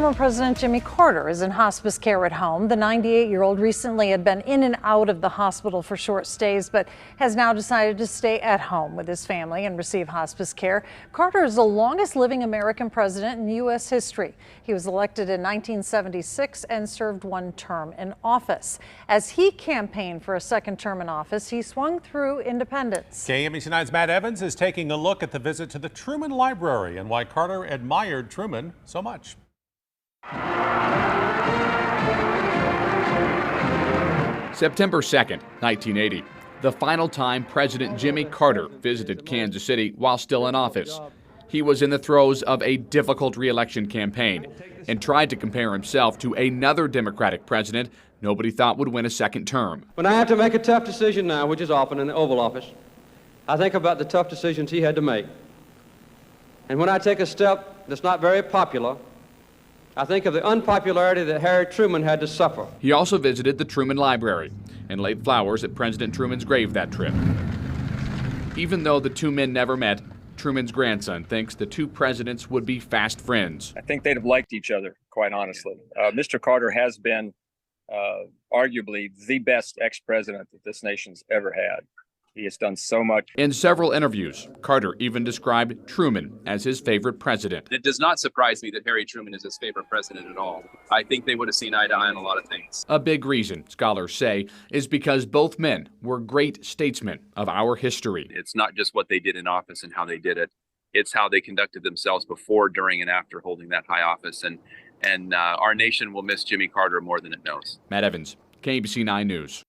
Former President Jimmy Carter is in hospice care at home. The 98-year-old recently had been in and out of the hospital for short stays, but has now decided to stay at home with his family and receive hospice care. Carter is the longest living American president in U.S. history. He was elected in 1976 and served one term in office. As he campaigned for a second term in office, he swung through independence. KMBC 9's Matt Evans is taking a look at the visit to the Truman Library and why Carter admired Truman so much. September 2nd, 1980, the final time President Jimmy Carter visited Kansas City while still in office. He was in the throes of a difficult re-election campaign and tried to compare himself to another Democratic president nobody thought would win a second term. When I have to make a tough decision now, which is often in the Oval Office, I think about the tough decisions he had to make. And when I take a step that's not very popular, I think of the unpopularity that Harry Truman had to suffer. He also visited the Truman Library and laid flowers at President Truman's grave that trip. Even though the two men never met, Truman's grandson thinks the two presidents would be fast friends. I think they'd have liked each other, quite honestly. Mr. Carter has been arguably the best ex-president that this nation's ever had. He has done so much. In several interviews, Carter even described Truman as his favorite president. It does not surprise me that Harry Truman is his favorite president at all. I think they would have seen eye to eye on a lot of things. A big reason, scholars say, is because both men were great statesmen of our history. It's not just what they did in office and how they did it. It's how they conducted themselves before, during, and after holding that high office. And our nation will miss Jimmy Carter more than it knows. Matt Evans, KBC 9 News.